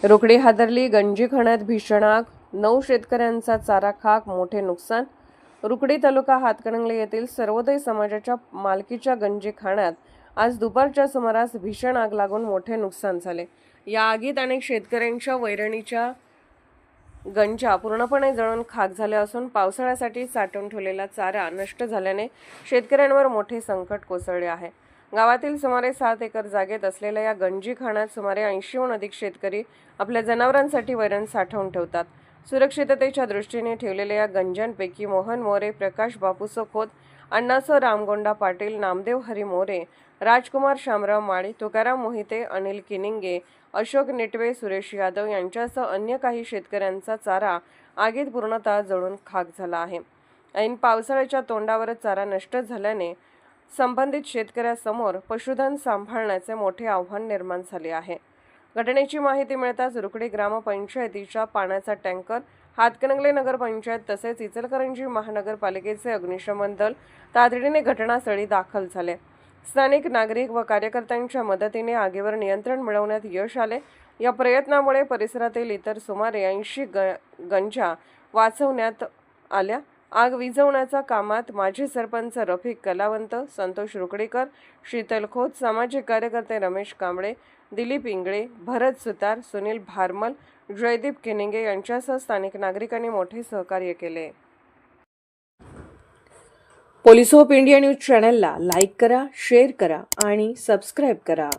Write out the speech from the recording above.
रोकडी हादरली, गंजी खाण्यात भीषण आग, 9 शेतकऱ्यांचा चारा खाक, मोठे नुकसान। रुकडी तालुका हातकणंगले येथील सर्वोदय समाजाच्या मालकीच्या गंजी खाण्यात आज दुपारच्या सुमारास भीषण आग लागून मोठे नुकसान झाले। या आगीत अनेक शेतकऱ्यांच्या वैरणीच्या गंजा पूर्णपणे जळून खाक झाल्या असून पावसाळ्यासाठी साठवून ठेवलेला चारा नष्ट झाल्याने शेतकऱ्यांवर मोठे संकट कोसळले आहे। गावातील सुमारे 7 एकर जागेत असलेल्या या गंजी खाण्यात सुमारे 80हून अधिक शेतकरी आपल्या जनावरांसाठी वैरण साठवून ठेवतात। सुरक्षिततेच्या दृष्टीने ठेवलेल्या या गंजांपैकी मोहन मोरे, प्रकाश बापूसो खोत, अण्णासो रामगोंडा पाटील, नामदेव हरी मोरे, राजकुमार शामराव माळी, तुकाराम मोहिते, अनिल किनिंगे, अशोक नेटवे, सुरेश यादव यांच्यासह अन्य काही शेतकऱ्यांचा चारा आगीत पूर्णतः जळून खाक झाला आहे। ऐन पावसाळ्याच्या तोंडावरच चारा नष्ट झाल्याने संबंधित शेतकऱ्यासमोर पशुधन सांभाळण्याचे मोठे आव्हान निर्माण झाले आहे। घटनेची माहिती मिळताच रुकडी ग्रामपंचायतीच्या पाण्याचा टँकर, हातकणंगले नगरपंचायत तसेच इचलकरंजी महानगरपालिकेचे अग्निशमन दल तातडीने घटनास्थळी दाखल झाले। स्थानिक नागरिक व कार्यकर्त्यांच्या मदतीने आगीवर नियंत्रण मिळवण्यात यश आले। या प्रयत्नामुळे परिसरातील इतर सुमारे 80 गंजा वाचवण्यात आल्या। आग विझवण्याच्या कामात माजी सरपंच रफिक कलावंत, संतोष रुकडीकर, शीतल खोत, सामाजिक कार्यकर्ते रमेश कांबळे, दिलीप इंगळे, भरत सुतार, सुनील भारमल, जयदीप किनिंगे यांच्यासह स्थानिक नागरिकांनी मोठे सहकार्य केले। पोलीस ऑफ इंडिया न्यूज चॅनलला लाईक करा, शेअर करा आणि सबस्क्राईब करा।